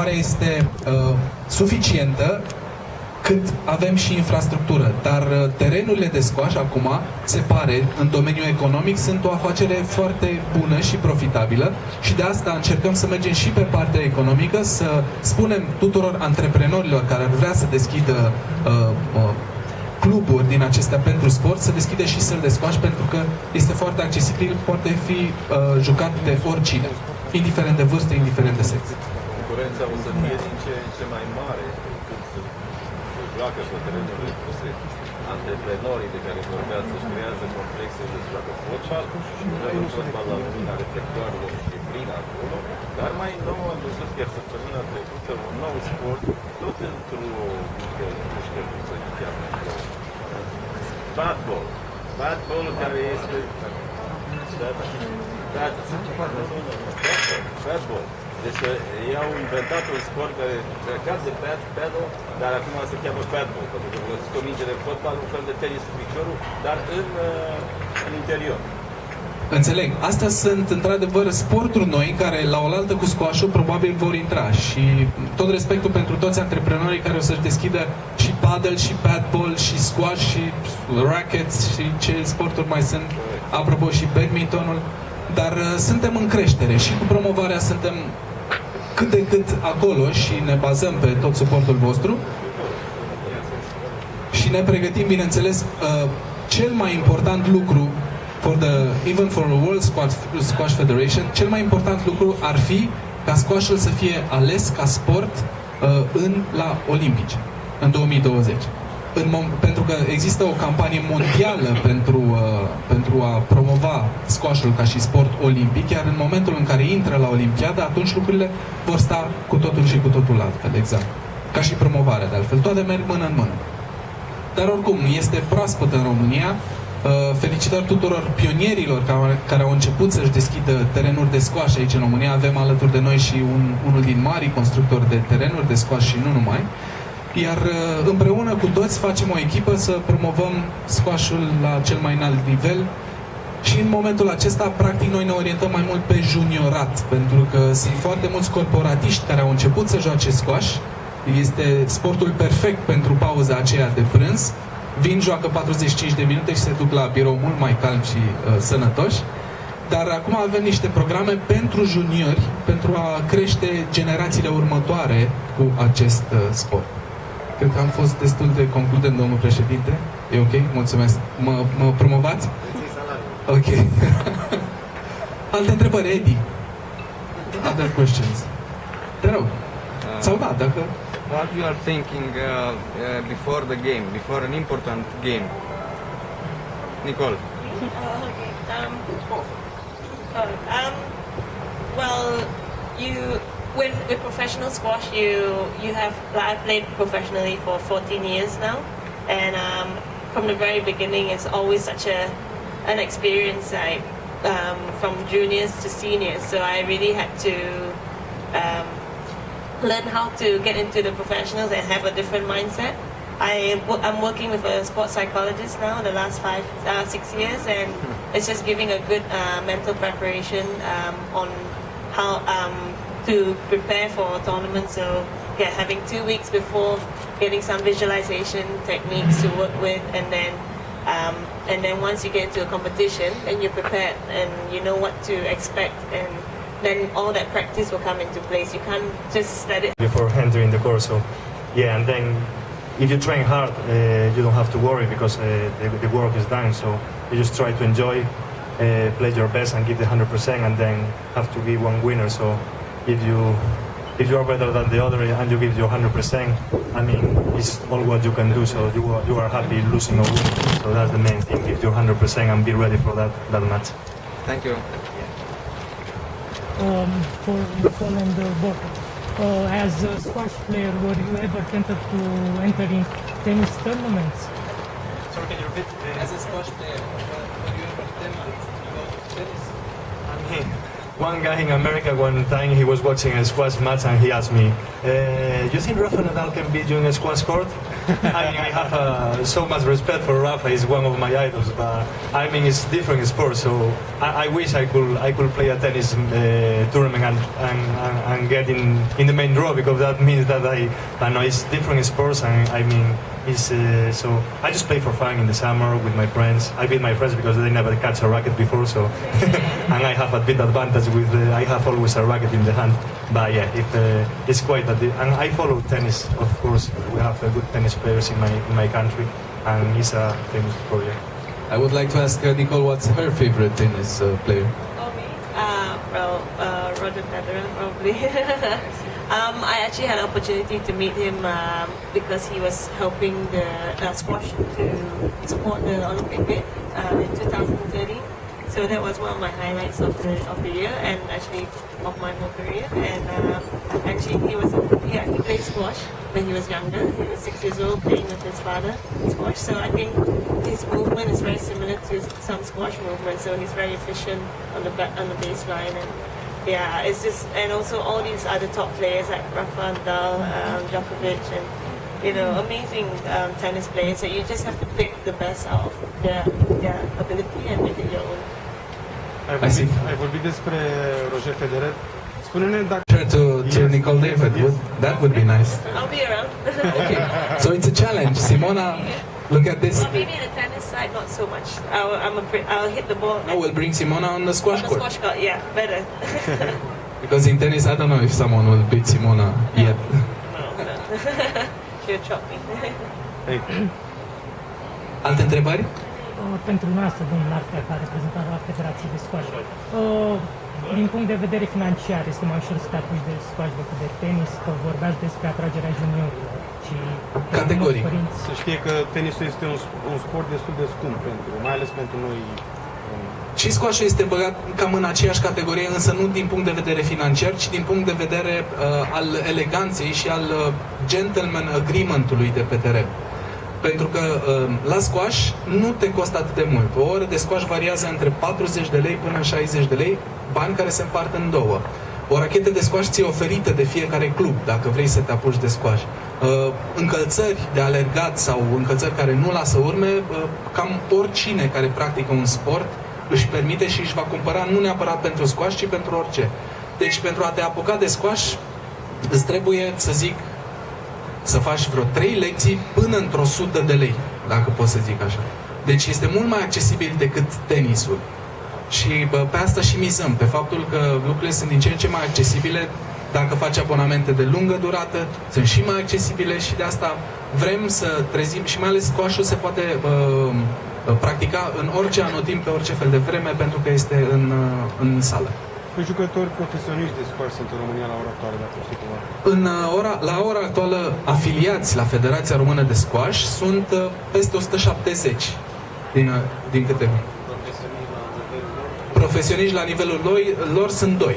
Este suficientă cât avem și infrastructură, dar terenurile de squash acum, se pare, în domeniul economic, sunt o afacere foarte bună și profitabilă și de asta încercăm să mergem și pe partea economică, să spunem tuturor antreprenorilor care ar vrea să deschidă cluburi din acestea pentru sport, să deschide și săli de squash, pentru că este foarte accesibil, poate fi jucat de oricine, indiferent de vârstă, indiferent de sex. Concurența o să fie din ce în ce mai mare, când se joacă pe terenurile puse. Antreprenorii de care vorbeați își creează complexe de joacă fotbal și un fotbal la lumina reflectoarelor și plin acolo, dar mai nou am văzut chiar săptămâna trecută un nou sport, tot într-o mică, cum să zic chiar, badball. Badball care este... Badball. Deci ei au inventat un sport care plecat de paddle, dar acum se cheamă badball, pentru că folosesc o minge de fotbal, un fel de tenis cu piciorul, dar în interior. Înțeleg. Astea sunt, într-adevăr, sporturi noi care, la oaltă cu squash-ul, probabil vor intra. Și tot respectul pentru toți antreprenorii care o să-și deschidă și paddle, și badball, și squash, și rackets, și ce sporturi mai sunt. Apropo, și badmintonul. Dar suntem în creștere și cu promovarea suntem cât de cât acolo și ne bazăm pe tot suportul vostru și ne pregătim, bineînțeles, cel mai important lucru even for the World Squash Federation, cel mai important lucru ar fi ca squash-ul să fie ales ca sport la Olimpice în 2020. Pentru că există o campanie mondială pentru a promova squash-ul ca și sport olimpic, iar în momentul în care intră la Olimpiadă, atunci lucrurile vor sta cu totul și cu totul altfel, exact. Ca și promovarea, de altfel. Toate merg mână în mână. Dar oricum, este proaspăt în România. Felicitări tuturor pionierilor care au început să-și deschidă terenuri de squash aici în România. Avem alături de noi și unul din marii constructori de terenuri de squash și nu numai. Iar împreună cu toți facem o echipă să promovăm squash-ul la cel mai înalt nivel și în momentul acesta, practic, noi ne orientăm mai mult pe juniorat, pentru că sunt foarte mulți corporatiști care au început să joace squash. Este sportul perfect pentru pauza aceea de prânz. Vin, joacă 45 de minute și se duc la birou mult mai calm și sănătoși. Dar acum avem niște programe pentru juniori, pentru a crește generațiile următoare cu acest sport. Cred că am fost destul de concludent, domnul președinte. E ok? Mulțumesc. Mă promovați? Ok. Alte întrebări, Edi? Other questions? Te rog. Sau da, dacă... What you are thinking before the game, before an important game? Nicol. Well, with professional squash, I've played professionally for 14 years now, and from the very beginning, it's always such an experience, like from juniors to seniors. So I really had to learn how to get into the professionals and have a different mindset. I'm working with a sports psychologist now the last 6 years, and it's just giving a good mental preparation on how to prepare for a tournament. So having 2 weeks before, getting some visualization techniques to work with, and then once you get into a competition, then you're prepared and you know what to expect, and then all that practice will come into place. You can't just let it before entering the course. So yeah, and then if you train hard, you don't have to worry because the work is done. So you just try to enjoy, play your best and give the 100%, and then have to be one winner. So if you are better than the other and you give your 100%, I mean, it's all what you can do. So you are happy losing or winning. So that's the main thing. Give your 100% and be ready for that match. Thank you. For Nicol and Borja, as a squash player, were you ever tempted to enter in tennis tournaments? Sorry, can you repeat? As a squash player, were you ever tempted to go to tennis? I mean, one guy in America one time, he was watching a squash match and he asked me, you think Rafa Nadal can beat you in a squash court? I mean, I have so much respect for Rafa. He's one of my idols, but I mean, it's different sports. So I wish I could play a tennis tournament and get in the main draw, because that means that I know it's different sports, and I mean, it's so I just play for fun in the summer with my friends. I beat my friends because they never catch a racket before, so and I have a bit advantage with I have always a racket in the hand. But yeah, it's quite and I follow tennis, of course. We have good tennis players in my country, and it's a famous project. I would like to ask Nicol what's her favorite tennis player. Oh, me? Roger Federer, probably. I actually had an opportunity to meet him because he was helping the squash to support the Olympic bid in 2030. So that was one of my highlights of the year, and actually of my whole career. And actually, he played squash when he was younger. He was 6 years old, playing with his father squash. So I think his movement is very similar to some squash movement. So he's very efficient on the baseline, and yeah, it's just, and also all these other top players like Rafa, Nadal, Djokovic, and amazing tennis players. So you just have to pick the best out of their ability and make it your own. Ai vorbit despre Roger Federer. Spune-ne dacă... To Nicol David, that would be nice. I'll be around. Okay, so it's a challenge. Simona, look at this. Well, maybe the tennis side, not so much. I'll hit the ball. No, we'll bring Simona on the squash On the court. squash court, yeah, better. Because in tennis, I don't know if someone will beat Simona yet. No. She'll chop me. Alte întrebări? Pentru noastră, domnul Nartea, ca reprezentant la Federației de Squash, din punct de vedere financiar, este mai ușor să te apuci de squash decât de tenis, că vorbeați despre atragerea juniorilor și Categorii. părinți. Să știe că tenisul este un sport destul de scump, mai ales pentru noi. Și squash-ul este băgat cam în aceeași categorie, însă nu din punct de vedere financiar, ci din punct de vedere al eleganței și al gentleman agreement-ului de pe teren. Pentru că la squash nu te costă atât de mult. O oră de squash variază între 40 de lei până 60 de lei, bani care se împart în două. O rachetă de squash ți-e oferită de fiecare club, dacă vrei să te apuci de squash. Încălțări de alergat sau încălțări care nu lasă urme, cam oricine care practică un sport își permite și își va cumpăra, nu neapărat pentru squash, ci pentru orice. Deci pentru a te apuca de squash, îți trebuie, să zic, să faci vreo 3 lecții până într-o 100 de lei, dacă pot să zic așa. Deci este mult mai accesibil decât tenisul. Și pe asta și mizăm, pe faptul că lucrurile sunt din ce în ce mai accesibile. Dacă faci abonamente de lungă durată, sunt și mai accesibile și de asta vrem să trezim, și mai ales squash-ul se poate practica în orice anotimp, pe orice fel de vreme, pentru că este în sală. Câți jucători profesioniști de squash sunt în România la ora actuală, dacă știi cumva? La ora actuală, afiliați la Federația Română de Squash sunt peste 170 din câte... Profesioniști la nivelul lor sunt 2.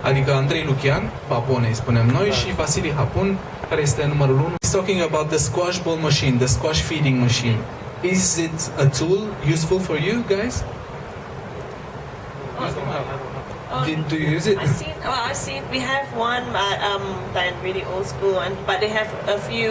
Adică Andrei Lucian, Papone îi spunem noi, și Vasili Hapun, care este numărul 1. He's talking about the squash ball machine, the squash feeding machine. Is it a tool useful for you guys? Do you use it? I've seen. We have one, like really old school one, but they have a few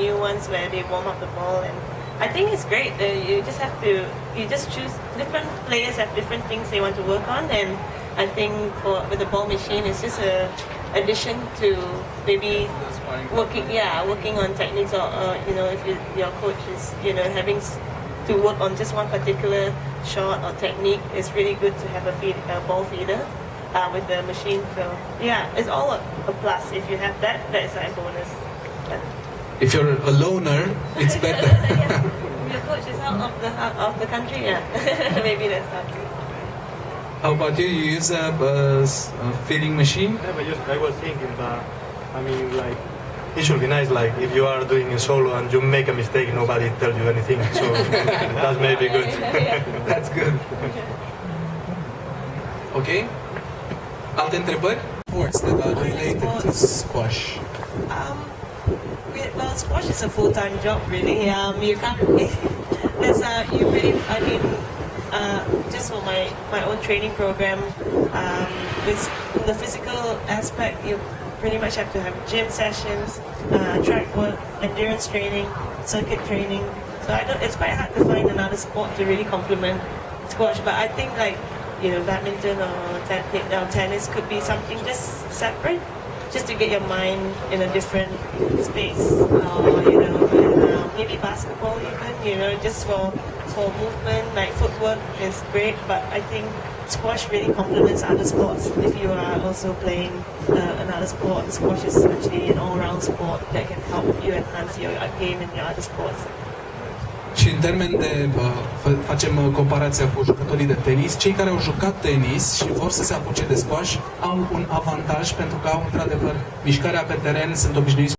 new ones where they warm up the ball, and I think it's great. You just choose. Different players have different things they want to work on, and I think with the ball machine, it's just a addition to maybe working on techniques, or if your coach is having to work on just one particular shot or technique, it's really good to have a ball feeder with the machine. So yeah, it's all a plus. If you have that is like a bonus. If you're a loner, it's better. Yeah. Your coach is out of the country, yeah. Maybe that's not true. How about you? You use a feeding machine? Yeah, but I was thinking that, I mean, like, it should be nice, like, if you are doing a solo and you make a mistake, nobody tells you anything, so that may be good. That's good. Okay? Alte întrebări? Sports that are related to squash. Well, squash is a full-time job, really. You can't. Just for my own training program, with the physical aspect, pretty much have to have gym sessions, track work, endurance training, circuit training. So it's quite hard to find another sport to really complement squash. But I think like, you know, badminton or tennis could be something just separate, just to get your mind in a different space. Or, you know, maybe basketball even, you know, just for movement, like footwork is great, but I think squash really complements other sports. If you are also playing another sport, squash is actually an all-round sport that can help you enhance your game in your other sports. Și în termen de, facem comparația cu jucătorii de tenis, cei care au jucat tenis și vor să se apuce de squash au un avantaj pentru că au într-adevăr mișcarea pe teren, sunt obișnuiți